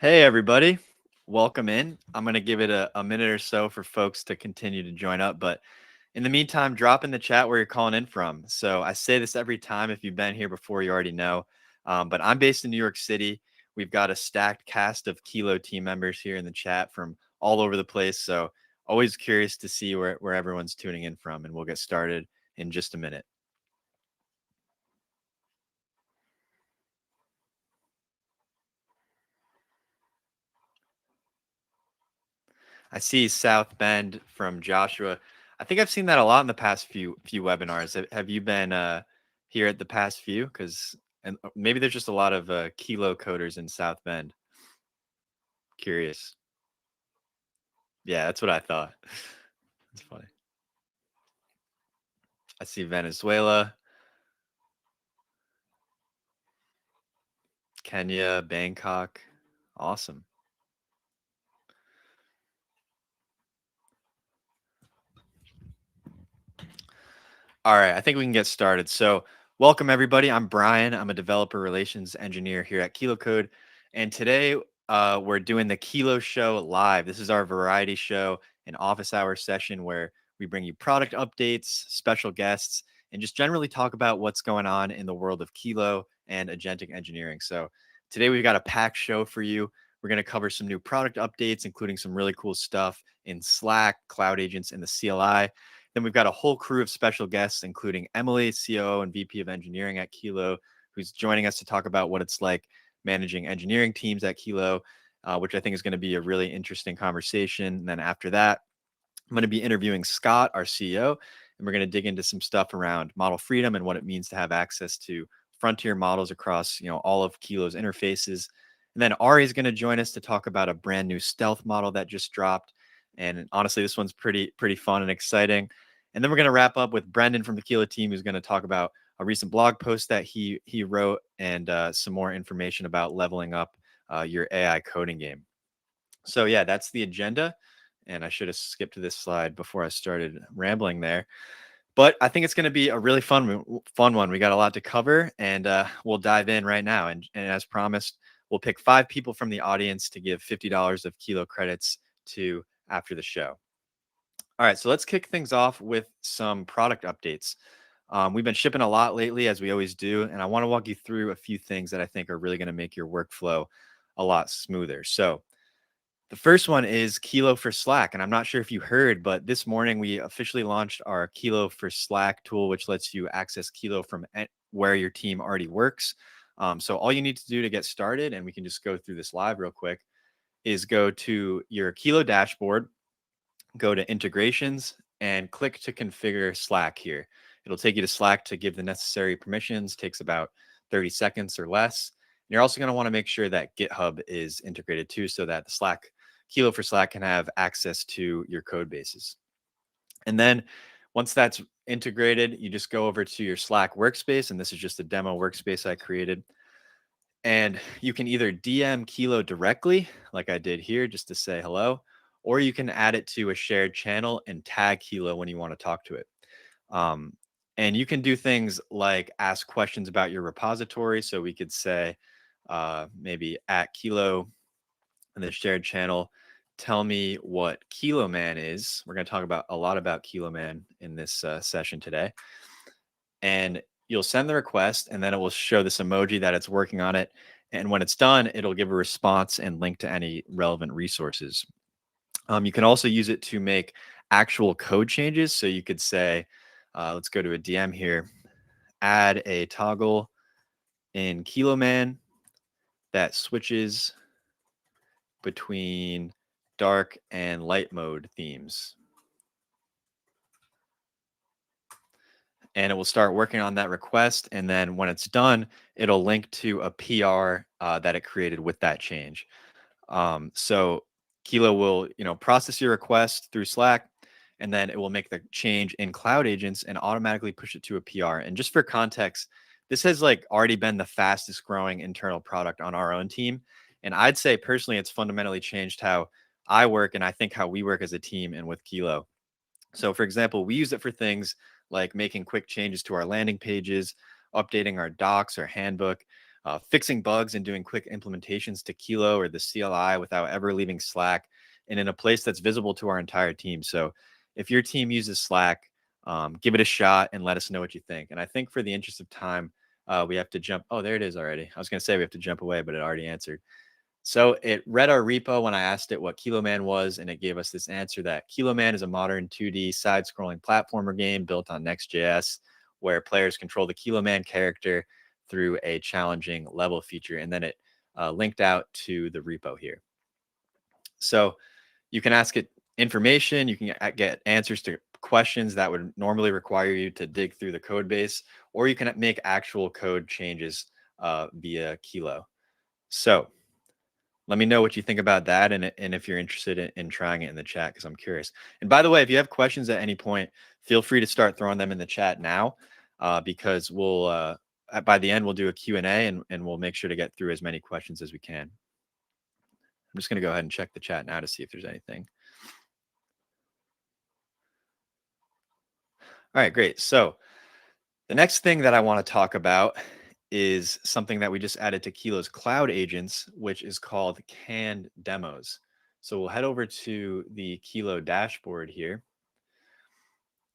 Hey, everybody. Welcome in. I'm going to give it a minute or so for folks to continue to join up. But in the meantime, drop in the chat where you're calling in from. So I say this every time. If you've been here before, you already know. But I'm based in New York City. We've got a stacked cast of Kilo team members here in the chat from all over the place. So always curious to see where everyone's tuning in from. And we'll get started in just a minute. I see South Bend from Joshua. I think I've seen that a lot in the past few webinars. Have you been here at the past few? Because and maybe there's just a lot of Kilo coders in South Bend. Curious. Yeah, that's what I thought. That's funny. I see Venezuela, Kenya, Bangkok. Awesome. All right, I think we can get started. So, welcome everybody. I'm Brian. I'm a developer relations engineer here at Kilo Code, and today we're doing the Kilo Show live. This is our variety show, an office hour session where we bring you product updates, special guests, and just generally talk about what's going on in the world of Kilo and agentic engineering. So, today we've got a packed show for you. We're going to cover some new product updates, including some really cool stuff in Slack, Cloud Agents, and the CLI. Then we've got a whole crew of special guests, including Emilie, COO and VP of Engineering at Kilo, who's joining us to talk about what it's like managing engineering teams at Kilo, which I think is going to be a really interesting conversation. And then after that, I'm going to be interviewing Scott, our CEO, and we're going to dig into some stuff around model freedom and what it means to have access to frontier models across, all of Kilo's interfaces. And then Ari is going to join us to talk about a brand new stealth model that just dropped. And honestly, this one's pretty fun and exciting. And then we're going to wrap up with Brendan from the Kilo team, who's going to talk about a recent blog post that he wrote and some more information about leveling up your AI coding game. So yeah, that's the agenda. And I should have skipped to this slide before I started rambling there. But I think it's going to be a really fun one. We got a lot to cover, and we'll dive in right now. And as promised, we'll pick 5 people from the audience to give $50 of Kilo credits to after the show. All right, so let's kick things off with some product updates. We've been shipping a lot lately, as we always do, and I want to walk you through a few things that I think are really going to make your workflow a lot smoother. So the first one is Kilo for Slack. And I'm not sure if you heard, but this morning we officially launched our Kilo for Slack tool, which lets you access Kilo from where your team already works. So all you need to do to get started, and we can just go through this live real quick, is go to your Kilo dashboard, go to integrations, and click to configure Slack here. It'll take you to Slack to give the necessary permissions. Takes about 30 seconds or less. And you're also going to want to make sure that GitHub is integrated too, so that the Kilo for Slack can have access to your code bases. And then once that's integrated, you just go over to your Slack workspace. And this is just a demo workspace I created. And you can either DM Kilo directly, like I did here, just to say hello, or you can add it to a shared channel and tag Kilo when you want to talk to it. And you can do things like ask questions about your repository. So we could say maybe at Kilo in the shared channel, tell me what Kilo Man is. We're going to talk about a lot about Kilo Man in this session today. And you'll send the request, and then it will show this emoji that it's working on it. And when it's done, it'll give a response and link to any relevant resources. You can also use it to make actual code changes. So you could say, let's go to a DM here, add a toggle in Kilo Man that switches between dark and light mode themes. And it will start working on that request. And then when it's done, it'll link to a PR that it created with that change. So Kilo will, process your request through Slack, and then it will make the change in Cloud Agents and automatically push it to a PR. And just for context, this has already been the fastest growing internal product on our own team. And I'd say personally, it's fundamentally changed how I work and I think how we work as a team and with Kilo. So for example, we use it for things like making quick changes to our landing pages, updating our docs or handbook. fixing bugs and doing quick implementations to Kilo or the CLI without ever leaving Slack, and in a place that's visible to our entire team. So if your team uses Slack, give it a shot and let us know what you think. And I think for the interest of time, we have to jump. Oh, there it is already. I was going to say we have to jump away, but it already answered. So it read our repo when I asked it what Kiloman was, and it gave us this answer that Kiloman is a modern 2D side-scrolling platformer game built on Next.js, where players control the Kiloman character through a challenging level feature. And then it linked out to the repo here. So you can ask it information, you can get answers to questions that would normally require you to dig through the code base, or you can make actual code changes via Kilo. So let me know what you think about that, and if you're interested in trying it in the chat, because I'm curious. And by the way, if you have questions at any point, feel free to start throwing them in the chat now, because we'll by the end we'll do a Q&A, and we'll make sure to get through as many questions as we can. I'm just going to go ahead and check the chat now to see if there's anything. All right, great. So the next thing that I want to talk about is something that we just added to Kilo's cloud agents, which is called canned demos. So we'll head over to the Kilo dashboard here.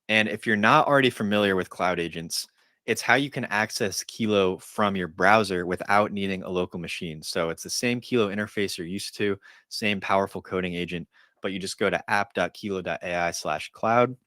And if you're not already familiar with cloud agents, it's how you can access Kilo from your browser without needing a local machine. So it's the same Kilo interface you're used to, same powerful coding agent, but you just go to app.kilo.ai/cloud,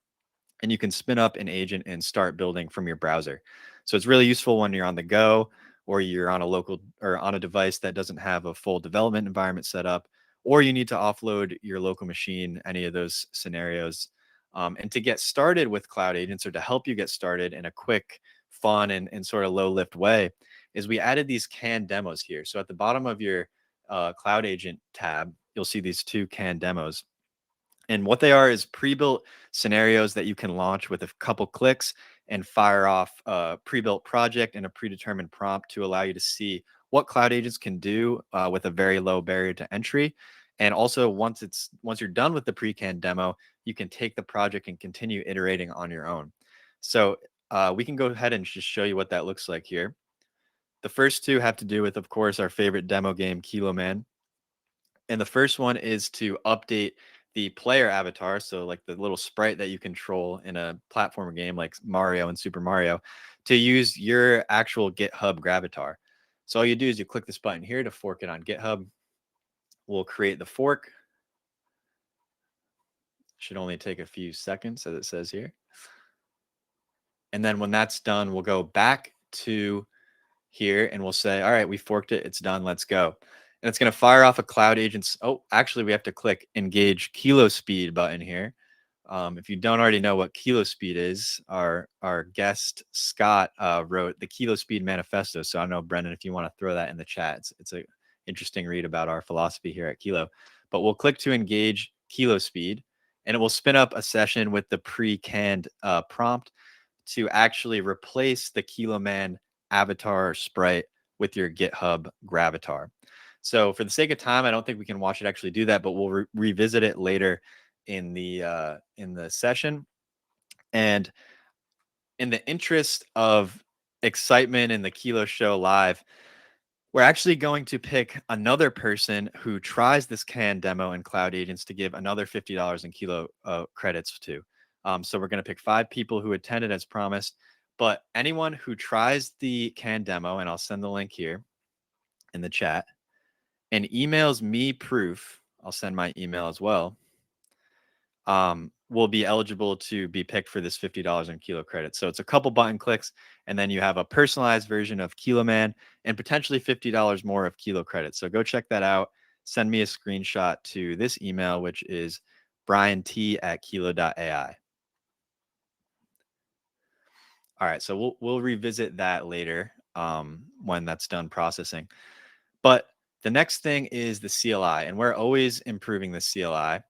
and you can spin up an agent and start building from your browser. So it's really useful when you're on the go, or you're on a local or on a device that doesn't have a full development environment set up, or you need to offload your local machine, any of those scenarios. And to get started with cloud agents, or to help you get started in a quick, fun, and sort of low lift way, is we added these canned demos here. So at the bottom of your cloud agent tab, you'll see these two canned demos. And what they are is pre-built scenarios that you can launch with a couple clicks and fire off a pre-built project and a predetermined prompt to allow you to see what cloud agents can do with a very low barrier to entry. And also, once you're done with the pre-canned demo, you can take the project and continue iterating on your own. So we can go ahead and just show you what that looks like here. The first two have to do with, of course, our favorite demo game, Kilo Man. And the first one is to update the player avatar. So like the little sprite that you control in a platformer game like Mario and Super Mario, to use your actual GitHub gravatar. So all you do is you click this button here to fork it on GitHub. We'll create the fork. Should only take a few seconds, as it says here. And then when that's done, we'll go back to here and we'll say, all right, we forked it. It's done. Let's go. And it's going to fire off a cloud agents. Oh, actually, we have to click engage kilo speed button here. If you don't already know what kilo speed is, our guest Scott wrote the Kilo Speed Manifesto. So I don't know, Brendan, if you want to throw that in the chat. It's an interesting read about our philosophy here at Kilo. But we'll click to engage kilo speed, and it will spin up a session with the pre-canned prompt to actually replace the Kilo Man avatar or sprite with your GitHub gravatar. So for the sake of time, I don't think we can watch it actually do that, but we'll revisit it later in the session. And in the interest of excitement in the Kilo Show live, we're actually going to pick another person who tries this canned demo in Cloud Agents to give another $50 in Kilo credits to. So we're going to pick 5 people who attended as promised, but anyone who tries the canned demo, and I'll send the link here in the chat, and emails me proof, I'll send my email as well, will be eligible to be picked for this $50 in Kilo credits. So it's a couple button clicks, and then you have a personalized version of Kilo Man and potentially $50 more of Kilo credits. So go check that out. Send me a screenshot to this email, which is briant@kilo.ai. All right, so we'll revisit that later when that's done processing. But the next thing is the CLI, and we're always improving the CLI.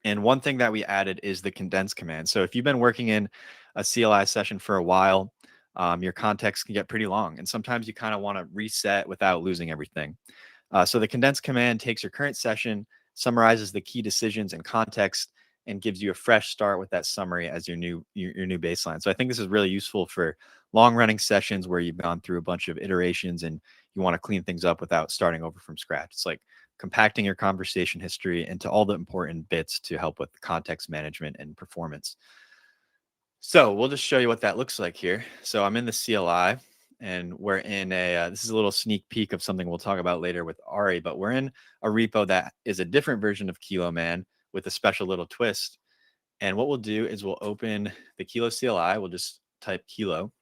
And one thing that we added is the condense command. So if you've been working in a CLI session for a while, your context can get pretty long. And sometimes you kind of want to reset without losing everything. So the condense command takes your current session, summarizes the key decisions and context, and gives you a fresh start with that summary as your new baseline. So I think this is really useful for long-running sessions where you've gone through a bunch of iterations and you want to clean things up without starting over from scratch. It's like compacting your conversation history into all the important bits to help with context management and performance. So we'll just show you what that looks like here. So I'm in the CLI, and we're in this is a little sneak peek of something we'll talk about later with Ari, but we're in a repo that is a different version of Kilo Man with a special little twist. And what we'll do is we'll open the Kilo CLI. We'll just type Kilo.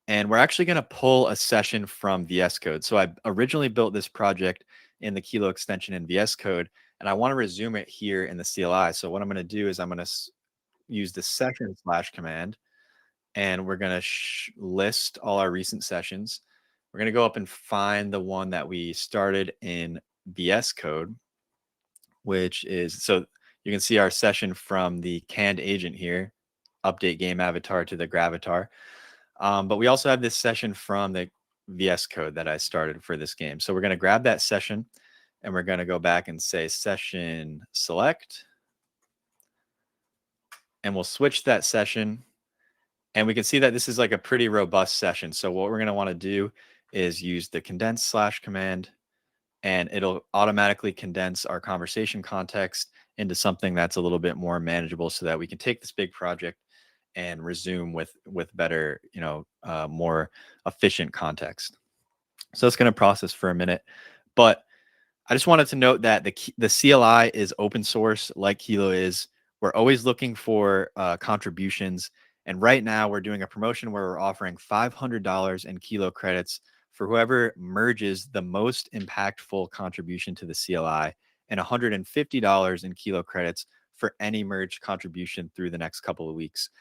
And we're actually going to pull a session from VS Code. So I originally built this project in the Kilo extension in VS Code, and I want to resume it here in the CLI. So what I'm going to do is I'm going to use the session slash command, and we're going to list all our recent sessions. We're going to go up and find the one that we started in VS Code, which is, so you can see our session from the canned agent here, update game avatar to the gravatar. But we also have this session from the VS Code that I started for this game. So we're going to grab that session and we're going to go back and say session select. And we'll switch that session. And we can see that this is like a pretty robust session. So what we're going to want to do is use the condense slash command, and it'll automatically condense our conversation context into something that's a little bit more manageable so that we can take this big project and resume with better, more efficient context. So it's going to process for a minute, but I just wanted to note that the CLI is open source, like Kilo is. We're always looking for contributions, and right now we're doing a promotion where we're offering $500 in Kilo credits for whoever merges the most impactful contribution to the CLI, and $150 in Kilo credits for any merged contribution through the next couple of weeks.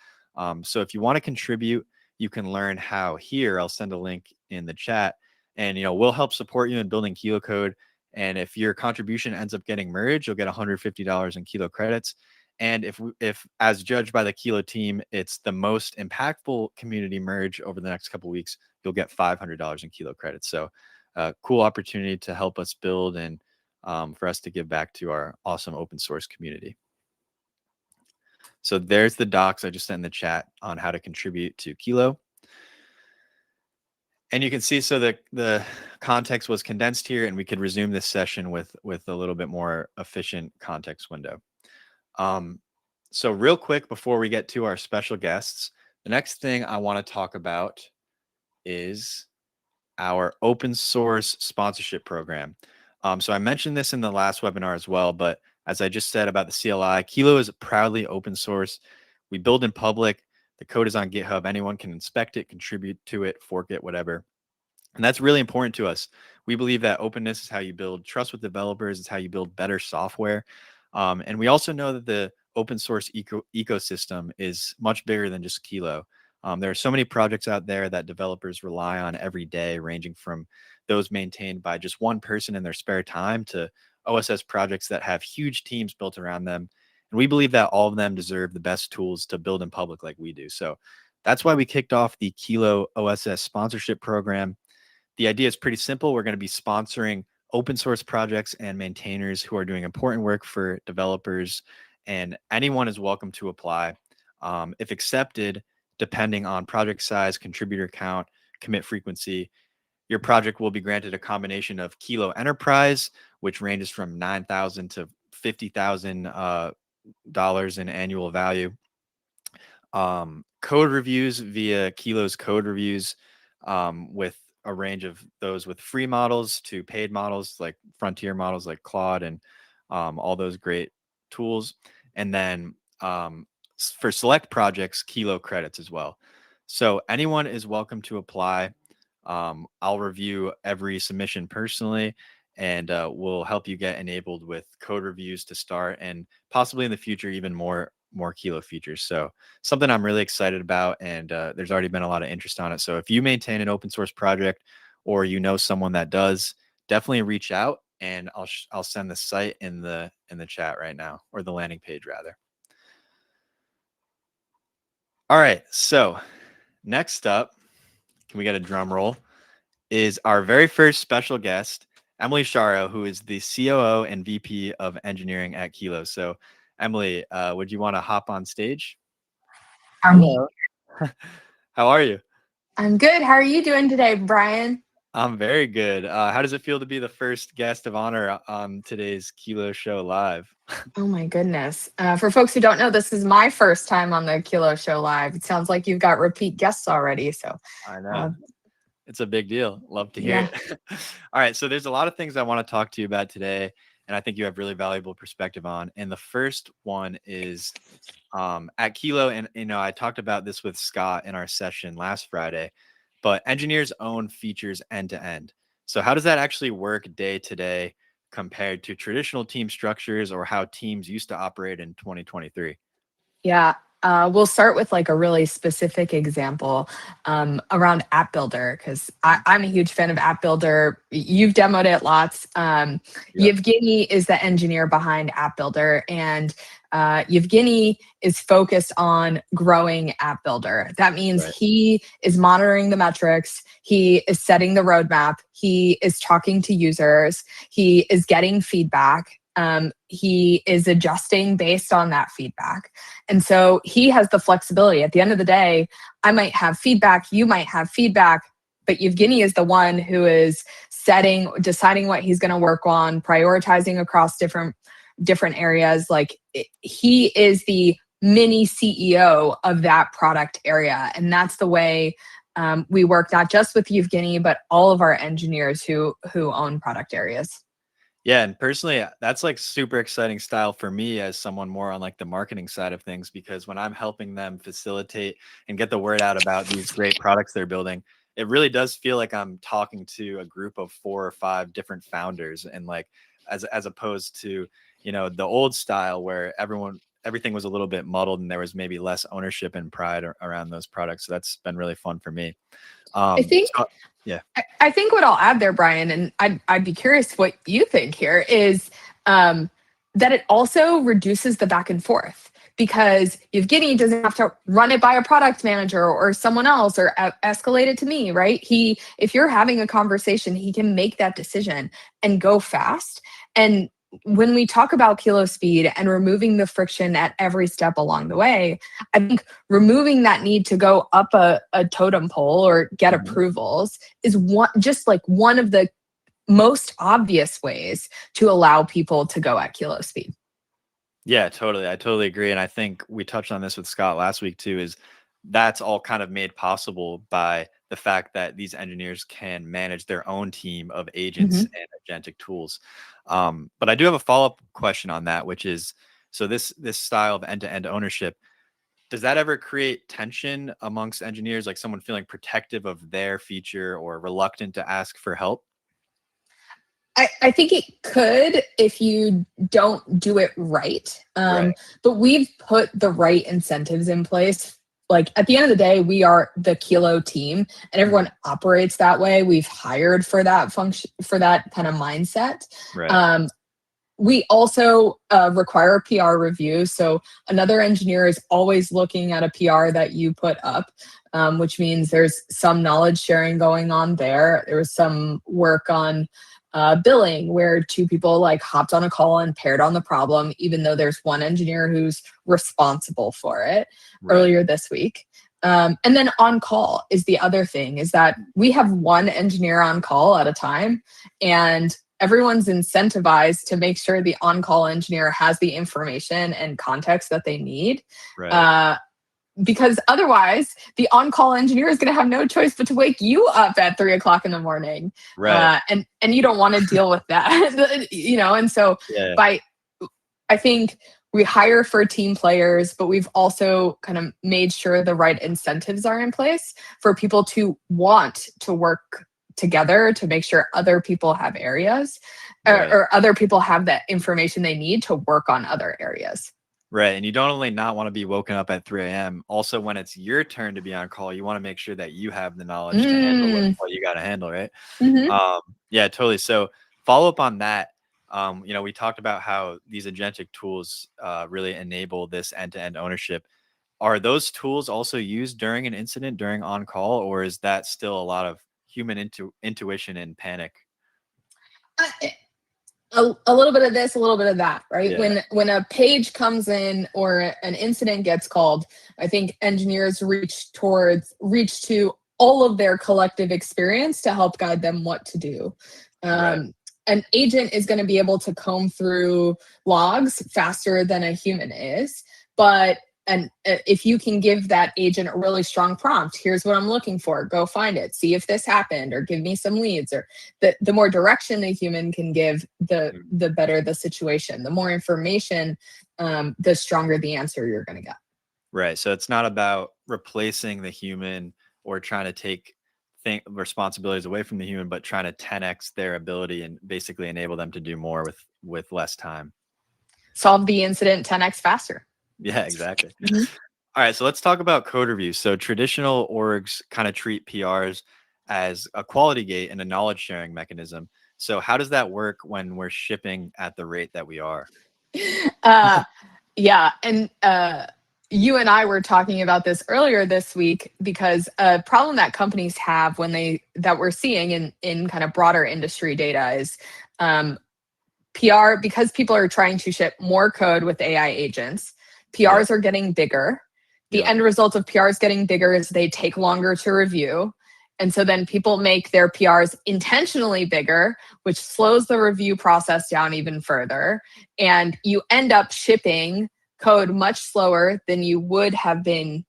So if you want to contribute, you can learn how here. I'll send a link in the chat, and we'll help support you in building Kilo code. And if your contribution ends up getting merged, you'll get $150 in Kilo credits. And if as judged by the Kilo team, it's the most impactful community merge over the next couple of weeks, you'll get $500 in Kilo credits. So cool opportunity to help us build and for us to give back to our awesome open source community. So there's the docs I just sent in the chat on how to contribute to Kilo. And you can see, so the context was condensed here, and we could resume this session with a little bit more efficient context window. So real quick, before we get to our special guests, the next thing I want to talk about is our open source sponsorship program. So I mentioned this in the last webinar as well, but as I just said about the CLI, Kilo is proudly open source. We build in public. The code is on GitHub. Anyone can inspect it, contribute to it, fork it, whatever. And that's really important to us. We believe that openness is how you build trust with developers. It's how you build better software. And we also know that the open source ecosystem is much bigger than just Kilo. There are so many projects out there that developers rely on every day, ranging from those maintained by just one person in their spare time to OSS projects that have huge teams built around them. And we believe that all of them deserve the best tools to build in public like we do. So that's why we kicked off the Kilo OSS sponsorship program. The idea is pretty simple. We're going to be sponsoring open source projects and maintainers who are doing important work for developers, and anyone is welcome to apply. If accepted, depending on project size, contributor count, commit frequency, your project will be granted a combination of Kilo Enterprise, which ranges from $9,000 to $50,000 in annual value. Code reviews via Kilo's code reviews, with a range of those with free models to paid models like frontier models like Claude and all those great tools. And then for select projects, Kilo credits as well. So anyone is welcome to apply. I'll review every submission personally, and we'll help you get enabled with code reviews to start, and possibly in the future even more Kilo features. So something I'm really excited about, and there's already been a lot of interest on it. So if you maintain an open source project or you know someone that does, definitely reach out, and I'll send the site in the chat right now, or the landing page rather. All right, so next up, can we get a drum roll, is our very first special guest, Emilie Schario, who is the COO and VP of engineering at Kilo. So Emilie, would you want to hop on stage? Hello. How are you? I'm good. How are you doing today, Brian? I'm very good. How does it feel to be the first guest of honor on today's Kilo Show Live? Oh my goodness. For folks who don't know, this is my first time on the Kilo Show Live. It sounds like you've got repeat guests already. So, I know. uh, It's a big deal. Love to hear yeah, it. All right. So there's a lot of things I want to talk to you about today, and I think you have really valuable perspective on. And the first one is at Kilo, and I talked about this with Scott in our session last Friday, but engineers own features end to end. So how does that actually work day to day compared to traditional team structures or how teams used to operate in 2023? yeah. We'll start with like a really specific example around App Builder because Mhm. I'm a huge fan of App Builder. You've demoed it lots. Yep. Yevgeny is the engineer behind App Builder, and Yevgeny is focused on growing App Builder. That means Right. he is monitoring the metrics, he is setting the roadmap, he is talking to users, he is getting feedback. He is adjusting based on that feedback. And so he has the flexibility. At the end of the day, I might have feedback, you might have feedback, but Yevgeny is the one who is deciding what he's going to work on, prioritizing across different areas. Like he is the mini CEO of that product area. And that's the way we work, not just with Yevgeny, but all of our engineers who own product areas. Yeah, and personally, that's like super exciting style for me as someone more on like the marketing side of things because when I'm helping them facilitate and get the word out about these great products they're building, it really does feel like I'm talking to a group of 4 or 5 different founders and like as opposed to, the old style where everything was a little bit muddled and there was maybe less ownership and pride around those products. So that's been really fun for me. I think So yeah. I think what I'll add there, Brian, and I'd be curious what you think here is um, that it also reduces the back and forth because Evgeny doesn't have to run it by a product manager or someone else or escalate it to me, right? If you're having a conversation, he can make that decision and go fast. And when we talk about kilo speed and removing the friction at every step along the way, I think removing that need to go up a totem pole or get Mhm. approvals is one of the most obvious ways to allow people to go at kilo speed. Yeah, totally. I totally agree. And I think we touched on this with Scott last week too, is that's all kind of made possible by the fact that these engineers can manage their own team of agents Mhm. and agentic tools. But I do have a follow-up question on that, which is so this style of end-to-end ownership, does that ever create tension amongst engineers, like someone feeling protective of their feature or reluctant to ask for help? I think it could if you don't do it right. Right. But we've put the right incentives in place. Like at the end of the day, we are the Kilo team and Mhm. everyone operates that way. We've hired for that function, for that kind of mindset. Right. Um, we also require a PR review. So another engineer is always looking at a PR that you put up, which means there's some knowledge sharing going on there. There was some work on billing where two people like hopped on a call and paired on the problem, even though there's one engineer who's responsible for it Right. earlier this week. And then on call is the other thing is that we have one engineer on call at a time, and everyone's incentivized to make sure the on-call engineer has the information and context that they need. Right. Uh, because otherwise, the on-call engineer is going to have no choice but to wake you up at 3 o'clock in the morning, Right. and you don't want to deal with that, And so, Yeah. by I think we hire for team players, but we've also kind of made sure the right incentives are in place for people to want to work together to make sure other people have areas Right. or other people have that information they need to work on other areas. Right, and you don't only not wanna be woken up at 3 AM, also when it's your turn to be on call, you wanna make sure that you have the knowledge to handle Mm, what you gotta handle, right? mhm. Yeah, totally. So, follow up on that, we talked about how these agentic tools, really enable this end-to-end ownership. Are those tools also used during an incident, during on call, or is that still a lot of human intuition and panic? Uh, a little bit of this, a little bit of that, right? Yeah. When a page comes in or an incident gets called, I think engineers reach to all of their collective experience to help guide them what to do. Right. An agent is going to be able to comb through logs faster than a human is, but and if you can give that agent a really strong prompt, here's what I'm looking for, go find it, see if this happened, or give me some leads, or the more direction a human can give, the better the situation. The more information, the stronger the answer you're going to get. Right. So it's not about replacing the human or trying to take responsibilities away from the human, but trying to 10x their ability and basically enable them to do more with less time. Solve the incident 10x faster. Yeah, exactly. Mhm. All right, so let's talk about code reviews. So traditional orgs kind of treat PRs as a quality gate and a knowledge sharing mechanism. So how does that work when we're shipping at the rate that we are? uh, yeah, and you and I were talking about this earlier this week because a problem that companies have that we're seeing in kind of broader industry data is um, PR, because people are trying to ship more code with AI agents. Yep. PRs are getting bigger. The Yep. end result of PRs getting bigger is they take longer to review. And so then people make their PRs intentionally bigger, which slows the review process down even further. And you end up shipping code much slower than you would have been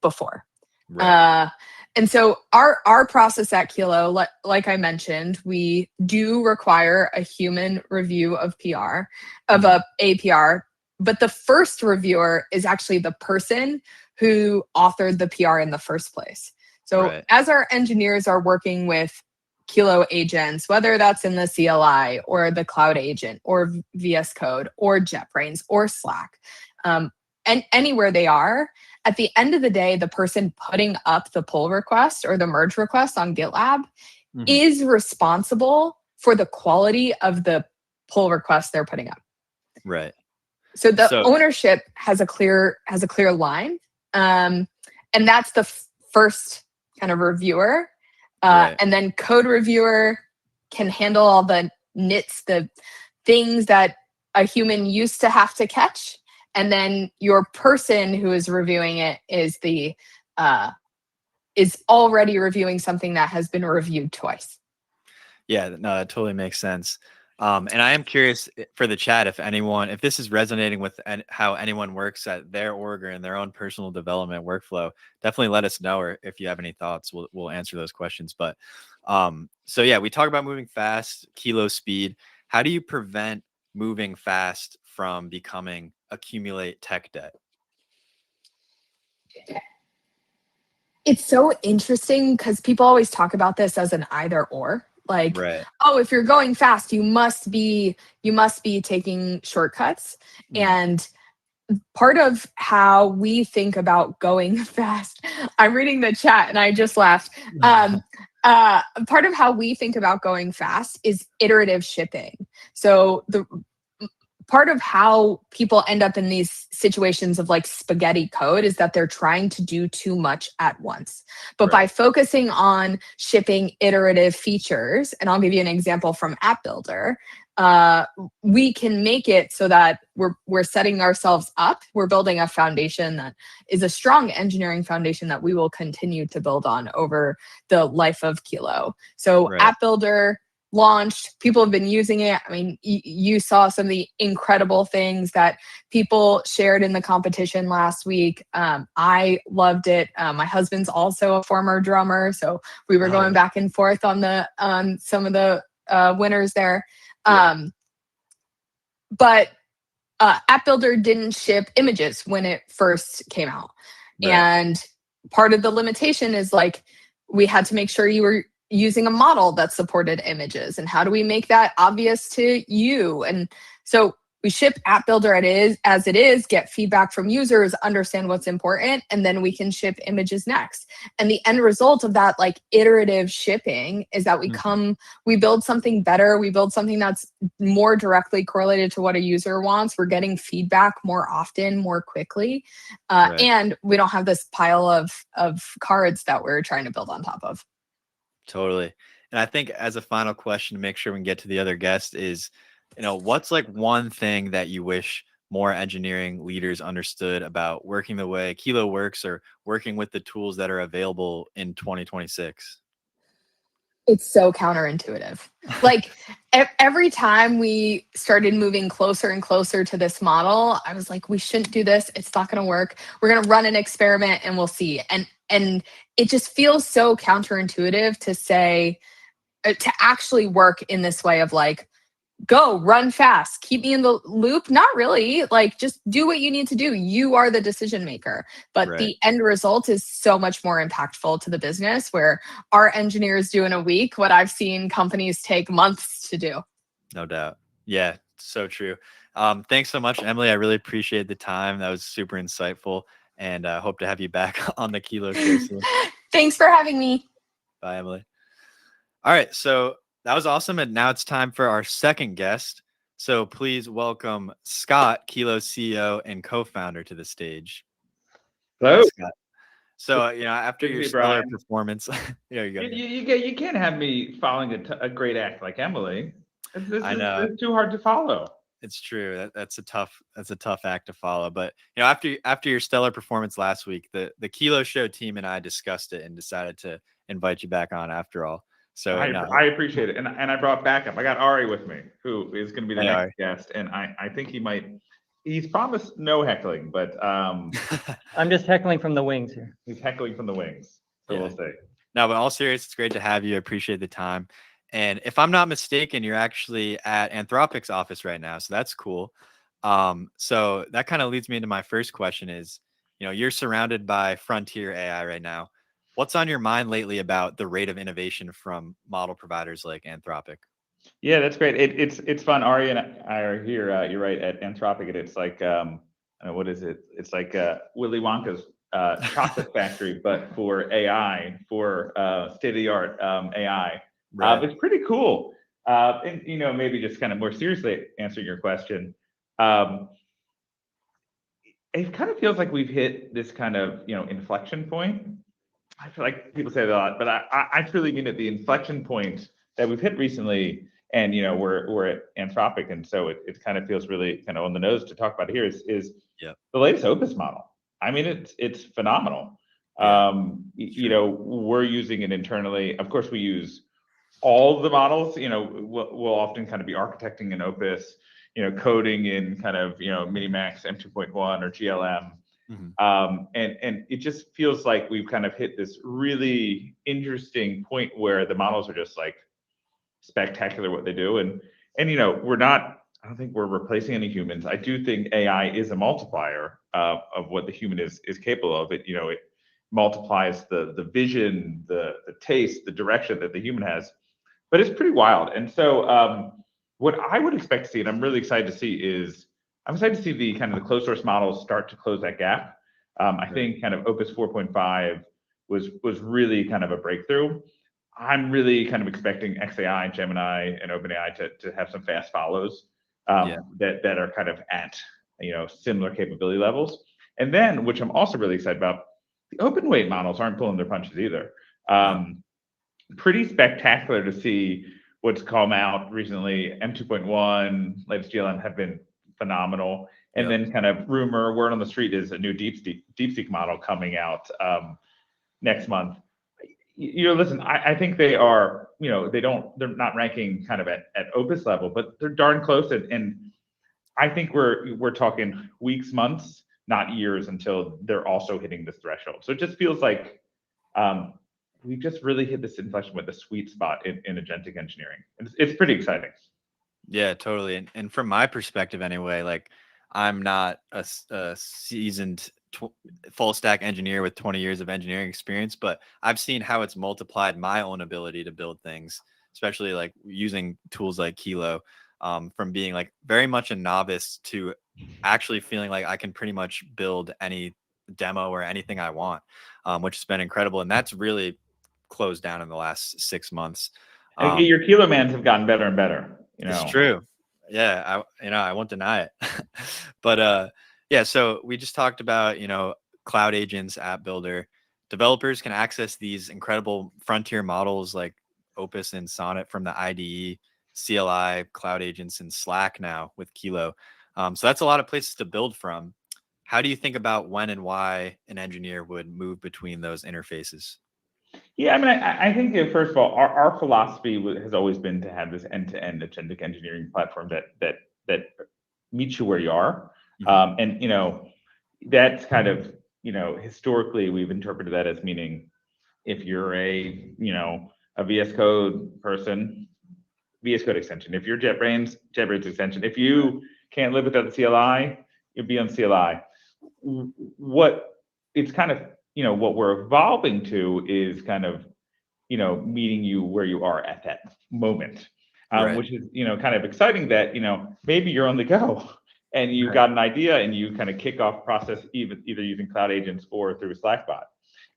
before. Right. Uh, and so our process at Kilo, like I mentioned, we do require a human review of PR, of Mhm. a APR, but the first reviewer is actually the person who authored the PR in the first place. So Right. as our engineers are working with Kilo agents, whether that's in the CLI or the cloud agent or VS Code or JetBrains or Slack, and anywhere they are, at the end of the day, the person putting up the pull request or the merge request on GitLab Mhm. is responsible for the quality of the pull request they're putting up. Right. So the So ownership has a clear line, and that's the first kind of reviewer, right. and then code reviewer can handle all the nits, the things that a human used to have to catch, and then your person who is reviewing it uh, is already reviewing something that has been reviewed twice. Yeah, no, that totally makes sense. And I am curious for the chat if this is resonating with how anyone works at their org or in their own personal development workflow. Definitely let us know, or if you have any thoughts, we'll answer those questions. But so yeah, we talk about moving fast, kilo speed. How do you prevent moving fast from becoming accumulate tech debt? It's so interesting because people always talk about this as an either or. Like, Right. oh, if you're going fast, you must be taking shortcuts. Mhm. And part of how we think about going fast, I'm reading the chat and I just laughed. Part of how we think about going fast is iterative shipping. So the part of how people end up in these situations of like spaghetti code is that they're trying to do too much at once. But by Right. focusing on shipping iterative features, and I'll give you an example from App Builder, uh, we can make it so that we're setting ourselves up. We're building a foundation that is a strong engineering foundation that we will continue to build on over the life of Kilo. So Right. App Builder launched, people have been using it. I mean, you saw some of the incredible things that people shared in the competition last week. I loved it. My husband's also a former drummer, so we were Oh, going yeah. back and forth on some of the winners there. Yeah. Um, but App Builder didn't ship images when it first came out. Right. And part of the limitation is like, we had to make sure you were using a model that supported images. And how do we make that obvious to you? And so we ship App Builder as it is, get feedback from users, understand what's important, and then we can ship images next. And the end result of that like iterative shipping is that Mhm. we build something better, we build something that's more directly correlated to what a user wants. We're getting feedback more often, more quickly, Right. and we don't have this pile of cards that we're trying to build on top of. Totally. And I think as a final question to make sure we can get to the other guest is, what's like one thing that you wish more engineering leaders understood about working the way Kilo works or working with the tools that are available in 2026? It's so counterintuitive. Like every time we started moving closer and closer to this model, I was like, we shouldn't do this. It's not going to work. We're going to run an experiment and we'll see. And it just feels so counterintuitive to say to actually work in this way of like, go run fast, keep me in the loop. Not really, like just do what you need to do. You are the decision maker, but Right. the end result is so much more impactful to the business, where our engineers do in a week what I've seen companies take months to do. No doubt. Yeah, so true. Thanks so much, Emily. I really appreciate the time. That was super insightful, and hope to have you back on the Kilo Show soon. Thanks for having me. Bye, Emily. All right, so that was awesome, and now it's time for our second guest. So please welcome Scott, Kilo CEO and co-founder, to the stage. Hi, Hello. Scott. So after Good to your see you, stellar Brian. performance, there you go. You can't have me following a great act like Emily. I know. This is too hard to follow. It's true. That's a tough act to follow. But after your stellar performance last week, the Kilo Show team and I discussed it and decided to invite you back on after all. So no, I appreciate it, and I brought backup. I got Ari with me, who is going to be the Hey, next Ari. guest, and I think he might. He's promised no heckling, but I'm just heckling from the wings here. he's heckling from the wings. So Yeah. we'll see. No, but all serious, it's great to have you. I appreciate the time. And if I'm not mistaken, you're actually at Anthropic's office right now, so that's cool. So that kind of leads me into my first question is, you're surrounded by frontier AI right now. What's on your mind lately about the rate of innovation from model providers like Anthropic? Yeah, that's great. It's fun. Ari and I are here. You're right, at Anthropic, and it's like what is it? It's like Willy Wonka's chocolate factory, but for AI, for state of the art AI. Right. It's pretty cool. And maybe just kind of more seriously answering your question, it kind of feels like we've hit this kind of inflection point. I feel like people say that a lot, but I truly mean it. The inflection point that we've hit recently, and we're at Anthropic, and so it kind of feels really kind of on the nose to talk about here is the latest Opus model. I mean, it's phenomenal. Yeah, we're using it internally. Of course, we use all the models. We'll often kind of be architecting an Opus, coding in kind of Minimax M2.1 or GLM. And it just feels like we've kind of hit this really interesting point where the models are just like spectacular what they do. And I don't think we're replacing any humans. I do think AI is a multiplier of what the human is capable of. It multiplies the vision, the taste, the direction that the human has. But it's pretty wild. And so what I would expect to see, and I'm really excited to see, is I'm excited to see the kind of the closed source models start to close that gap. I think kind of Opus 4.5 was really kind of a breakthrough. I'm really kind of expecting XAI, Gemini, and OpenAI to have some fast follows that are kind of at similar capability levels. And then, which I'm also really excited about, the open weight models aren't pulling their punches either. Pretty spectacular to see what's come out recently. M2.1, latest GLM have been phenomenal. And then kind of word on the street is a new DeepSeek model coming out next month. Listen, I think they are, they're not ranking kind of at Opus level, but they're darn close. And I think we're talking weeks, months, not years until they're also hitting this threshold. So it just feels like we've just really hit this inflection with the sweet spot in agentic engineering. It's pretty exciting. Yeah, totally. And from my perspective, anyway, like I'm not a seasoned full stack engineer with 20 years of engineering experience, but I've seen how it's multiplied my own ability to build things, especially like using tools like Kilo, from being like very much a novice to actually feeling like I can pretty much build any demo or anything I want, which has been incredible. And that's really closed down in the last 6 months. Your Kilo mans have gotten better and better. It's true. Yeah, I won't deny it. But yeah, so we just talked about, cloud agents, app builder. Developers can access these incredible frontier models like Opus and Sonnet from the IDE, CLI, Cloud Agents, and Slack now with Kilo. So that's a lot of places to build from. How do you think about when and why an engineer would move between those interfaces? Yeah, I mean, I think that first of all, our philosophy has always been to have this end-to-end agentic engineering platform that meets you where you are, and that's kind of historically we've interpreted that as meaning if you're a VS Code person, VS Code extension. If you're JetBrains extension. If you can't live without the CLI, you'll be on CLI. What it's kind of what we're evolving to is kind of meeting you where you are at that moment, Right. which is kind of exciting that maybe you're on the go and you've got an idea and you kind of kick off process either using Cloud Agents or through a Slack bot,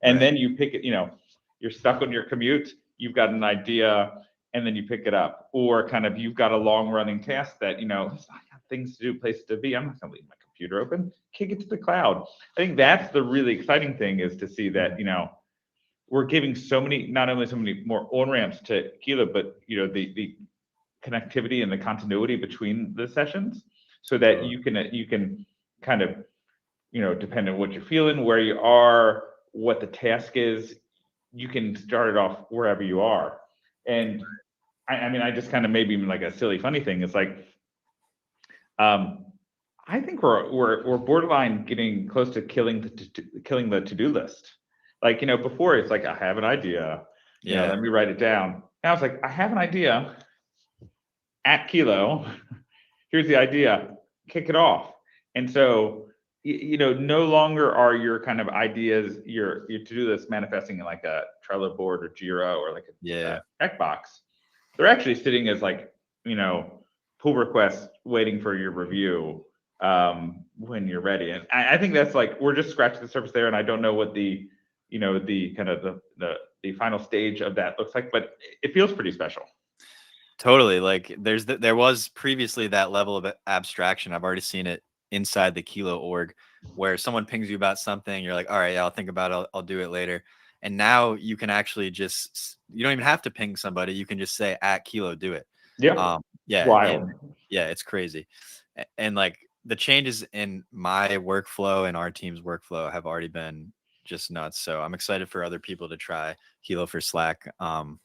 and then you pick it. You're stuck on your commute. You've got an idea, and then you pick it up, or kind of you've got a long running task that I got things to do, places to be. I'm not going to leave my computer open. Kick it to the cloud. I think that's the really exciting thing, is to see that we're giving not only so many more on ramps to Kilo, but the connectivity and the continuity between the sessions, so that you can kind of depending on what you're feeling, where you are, what the task is, you can start it off wherever you are. And I mean, I just kind of maybe even like a silly funny thing. It's like I think we're borderline getting close to killing the to-do list. Like before it's like I have an idea, let me write it down. Now it's like I have an idea at Kilo. Here's the idea, kick it off. And so no longer are your kind of ideas, your to-do list manifesting in like a Trello board or Jira or like a checkbox. They're actually sitting as like pull requests waiting for your review when you're ready. And I think that's like we're just scratching the surface there, and I don't know what the the kind of the final stage of that looks like, but it feels pretty special. Totally. Like there was previously that level of abstraction. I've already seen it inside the Kilo org, where someone pings you about something, you're like, all right, yeah, I'll think about it, I'll do it later. And now you can actually you don't even have to ping somebody. You can just say at Kilo, do it. Yeah. Wild. It's crazy. And like the changes in my workflow and our team's workflow have already been just nuts. So I'm excited for other people to try Kilo for Slack. But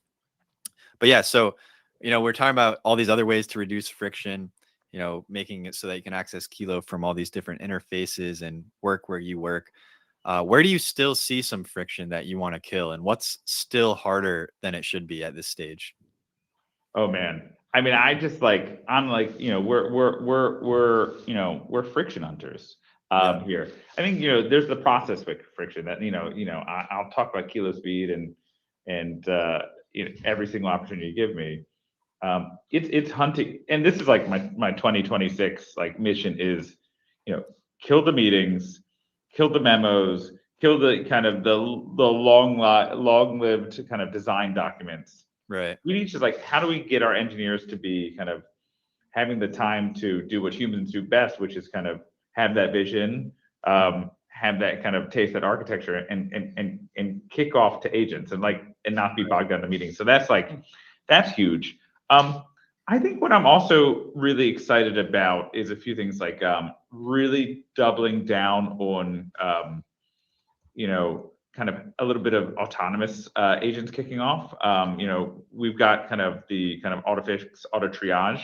yeah, so we're talking about all these other ways to reduce friction, making it so that you can access Kilo from all these different interfaces and work where you work. Where do you still see some friction that you want to kill, and what's still harder than it should be at this stage? Oh man, I mean, I'm like we're friction hunters here. I think there's the process friction that I'll talk about Kilo speed and every single opportunity you give me. It's hunting, and this is like my 2026 like mission is kill the meetings, kill the memos, kill the kind of the long-lived kind of design documents. Right. We need to like, how do we get our engineers to be kind of having the time to do what humans do best, which is kind of have that vision, have that kind of taste, that architecture, and kick off to agents and not be bogged down in meetings. So that's huge. I think what I'm also really excited about is a few things like really doubling down on kind of a little bit of autonomous agents kicking off. We've got kind of the kind of auto fix, auto triage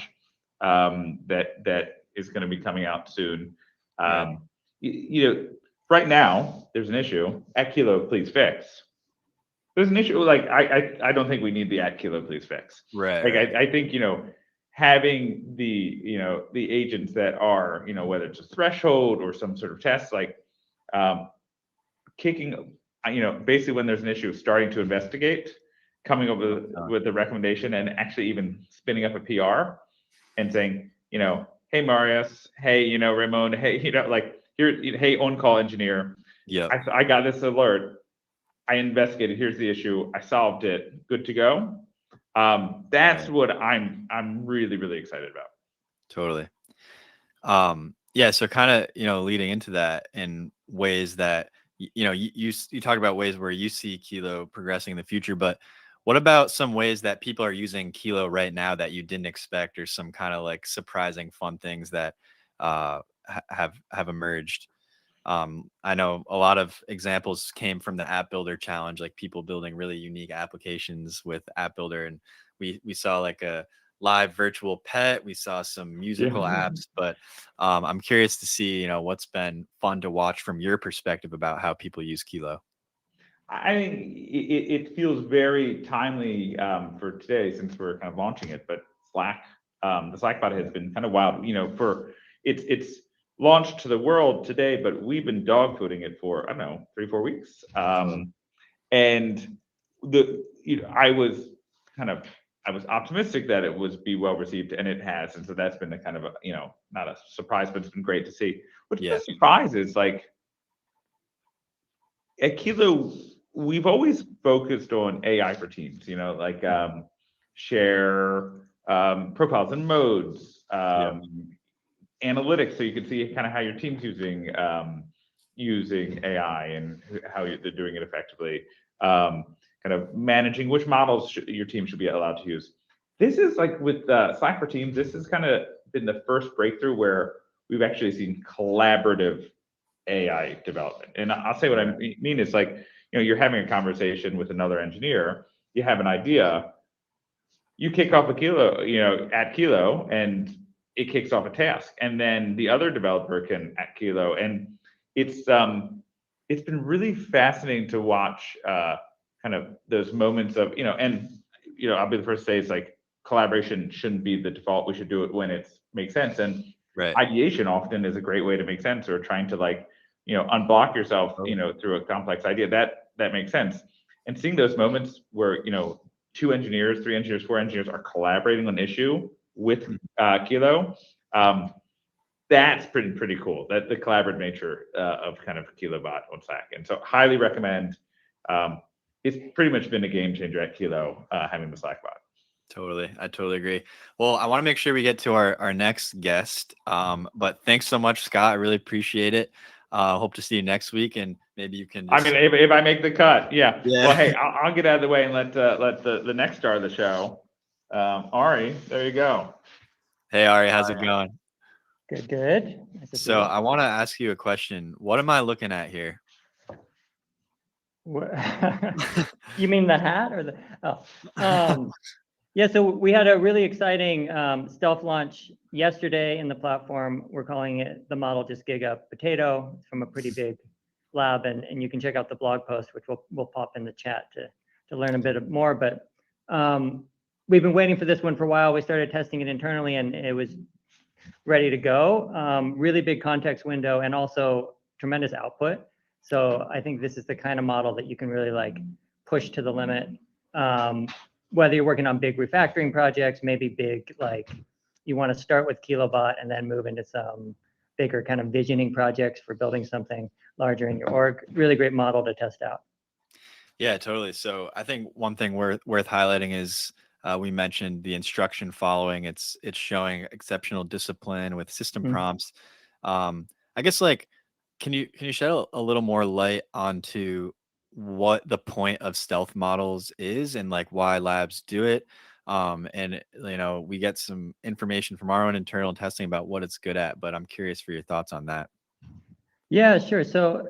that is going to be coming out soon. Right now there's an issue at Kilo, please fix. There's an issue like I don't think we need the at Kilo, please fix. Right. Like I think having the agents that are whether it's a threshold or some sort of test, like kicking basically when there's an issue, starting to investigate, coming up with a recommendation, and actually even spinning up a PR and saying, hey Marius, hey Ramon, hey like here, hey on-call engineer, I got this alert, I investigated, here's the issue, I solved it, good to go. That's what I'm really, really excited about. Totally. So kind of leading into that in ways that you talk about ways where you see Kilo progressing in the future, but What about some ways that people are using Kilo right now that you didn't expect, or some kind of like surprising fun things that have emerged? I know a lot of examples came from the App Builder challenge, like people building really unique applications with App Builder, and we saw like a live virtual pet. We saw some musical apps, but I'm curious to see, what's been fun to watch from your perspective about how people use Kilo. I think it feels very timely for today since we're kind of launching it. But Slack, the Slack bot has been kind of wild. For it's launched to the world today, but we've been dogfooding it for, I don't know, 3-4 weeks. And I was optimistic that it was be well received, and it has. And so that's been a kind of not a surprise, but it's been great to see. What's been a surprise is like at Kilo, we've always focused on AI for teams, like share profiles and modes, analytics, so you can see kind of how your team's using AI and how they're doing it effectively. Kind of managing which models your team should be allowed to use. This is like with Slack for Teams, this has kind of been the first breakthrough where we've actually seen collaborative AI development. And I'll say what I mean is like, you're having a conversation with another engineer, you have an idea, you kick off a Kilo, at Kilo, and it kicks off a task. And then the other developer can at Kilo. And it's been really fascinating to watch kind of those moments of, I'll be the first to say it's like collaboration shouldn't be the default. We should do it when it makes sense. And ideation often is a great way to make sense, or trying to like, unblock yourself, through a complex idea that makes sense. And seeing those moments where, 2 engineers, 3 engineers, 4 engineers are collaborating on an issue with Kilo, that's pretty cool. That the collaborative nature of kind of KiloBot on Slack. And so highly recommend. It's pretty much been a game changer at Kilo, having the Slack bot. Totally. I totally agree. Well, I want to make sure we get to our next guest. But thanks so much, Scott. I really appreciate it. Hope to see you next week, and maybe you can just... I mean, if I make the cut, yeah. Well, hey, I'll get out of the way and let the next star of the show, Ari, there you go. Hey, Ari, how's it going? Good. So I want to ask you a question. What am I looking at here? You mean the hat or the? Yeah, so we had a really exciting stealth launch yesterday in the platform. We're calling it the model just Giga Potato. It's from a pretty big lab, and you can check out the blog post, which we'll pop in the chat to learn a bit more. But we've been waiting for this one for a while. We started testing it internally, and it was ready to go. Really big context window, and also tremendous output. So I think this is the kind of model that you can really like push to the limit. Whether you're working on big refactoring projects, maybe big, like you want to start with KiloBot and then move into some bigger kind of visioning projects for building something larger in your org. Really great model to test out. Yeah, totally. So I think one thing worth highlighting is we mentioned the instruction following. It's showing exceptional discipline with system prompts. I guess like, can you shed a little more light onto what the point of stealth models is and like why labs do it? And we get some information from our own internal testing about what it's good at, but I'm curious for your thoughts on that. Yeah, sure. So,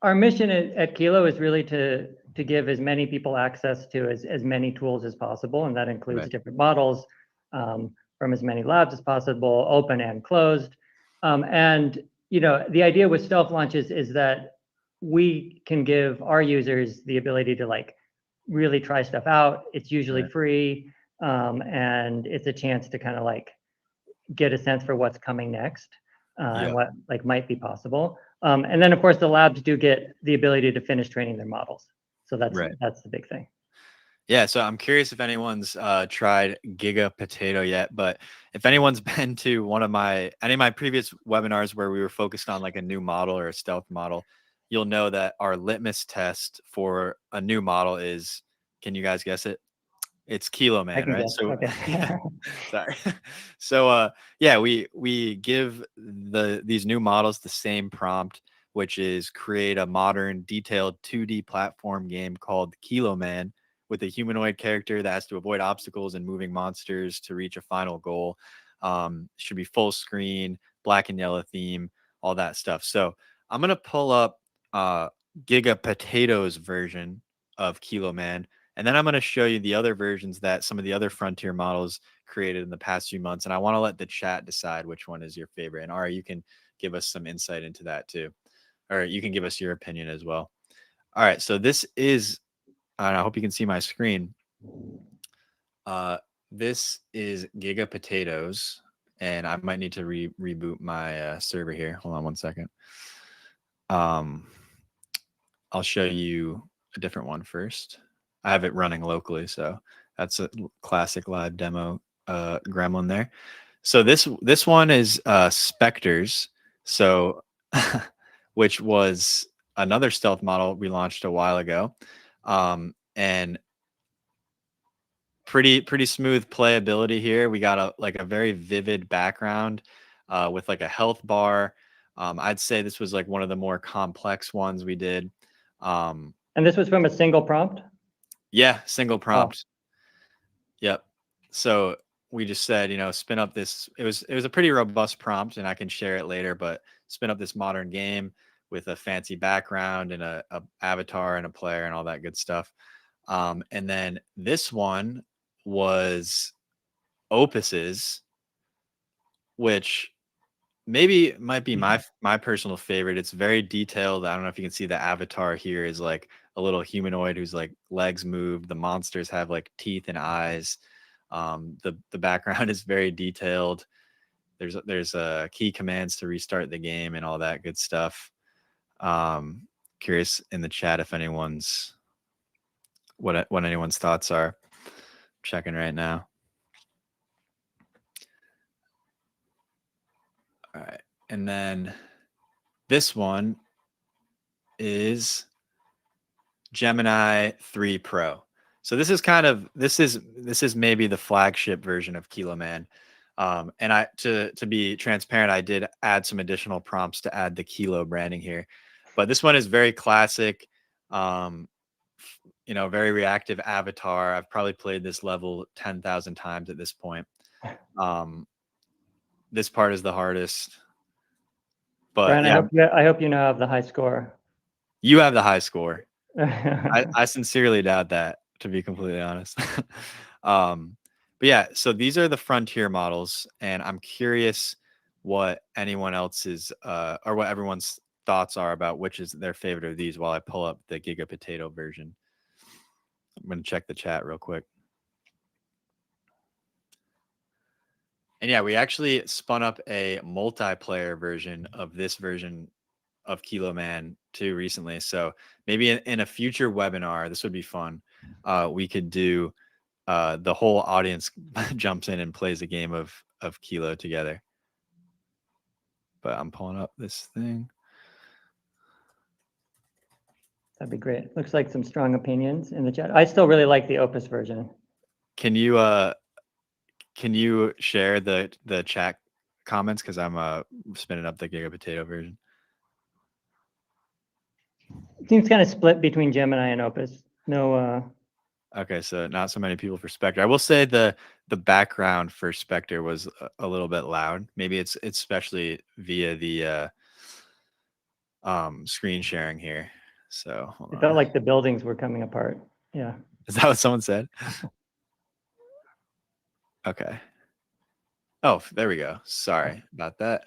our mission at Kilo is really to give as many people access to as many tools as possible. And that includes different models from as many labs as possible, open and closed. And the idea with stealth launches is that we can give our users the ability to like really try stuff out. It's usually free, and it's a chance to kind of like get a sense for what's coming next and what like might be possible. And then of course the labs do get the ability to finish training their models. So that's the big thing. Yeah, so I'm curious if anyone's tried Giga Potato yet, but if anyone's been to any of my previous webinars where we were focused on like a new model or a stealth model, you'll know that our litmus test for a new model is, can you guys guess it? It's Kilo Man, right? Guess. So Okay. sorry. So yeah, we give these new models the same prompt, which is create a modern detailed 2D platform game called Kilo Man with a humanoid character that has to avoid obstacles and moving monsters to reach a final goal. Should be full screen, black and yellow theme, all that stuff. So I'm gonna pull up Giga Potatoes version of Kilo Man, and then I'm gonna show you the other versions that some of the other Frontier models created in the past few months. And I want to let the chat decide which one is your favorite. And Ari, you can give us some insight into that too, or you can give us your opinion as well. All right, so this is, and I hope you can see my screen. This is Giga Potatoes, and I might need to reboot my server here. Hold on one second. I'll show you a different one first. I have it running locally, so that's a classic live demo gremlin there. So this one is Spectres, so which was another stealth model we launched a while ago, and pretty smooth playability here. We got a very vivid background with like a health bar. I'd say this was like one of the more complex ones we did. And this was from a single prompt? Yeah, single prompt. Oh. Yep. So we just said, spin up this. It was a pretty robust prompt, and I can share it later. But spin up this modern game with a fancy background and a avatar and a player and all that good stuff. And then this one was Opus's, which maybe might be my personal favorite. It's very detailed. I don't know if you can see the avatar here is like a little humanoid whose like legs move. The monsters have like teeth and eyes. The background is very detailed. There's key commands to restart the game and all that good stuff. Curious in the chat if anyone's what anyone's thoughts are. Checking right now. All right, and then this one is Gemini 3 Pro. So this is maybe the flagship version of Kilo Man. And to be transparent, I did add some additional prompts to add the Kilo branding here. But this one is very classic, very reactive avatar. I've probably played this level 10,000 times at this point. This part is the hardest. But Brian, yeah, I hope you now have the high score. You have the high score. I sincerely doubt that, to be completely honest. But yeah, so these are the Frontier models, and I'm curious what anyone else's or what everyone's thoughts are about which is their favorite of these while I pull up the Giga Potato version. I'm going to check the chat real quick. And yeah, we actually spun up a multiplayer version of this version of Kilo Man too recently. So maybe in a future webinar, this would be fun. We could do the whole audience jumps in and plays a game of Kilo together. But I'm pulling up this thing. That'd be great. Looks like some strong opinions in the chat. I still really like the Opus version. Can you share the chat comments, because I'm spinning up the Giga Potato version? It seems kind of split between Gemini and Opus. No. Okay, so not so many people for Spectre. I will say the background for Spectre was a little bit loud. Maybe it's especially via the screen sharing here. So it felt like the buildings were coming apart. Yeah. Is that what someone said? Okay. Oh, there we go. Sorry about that.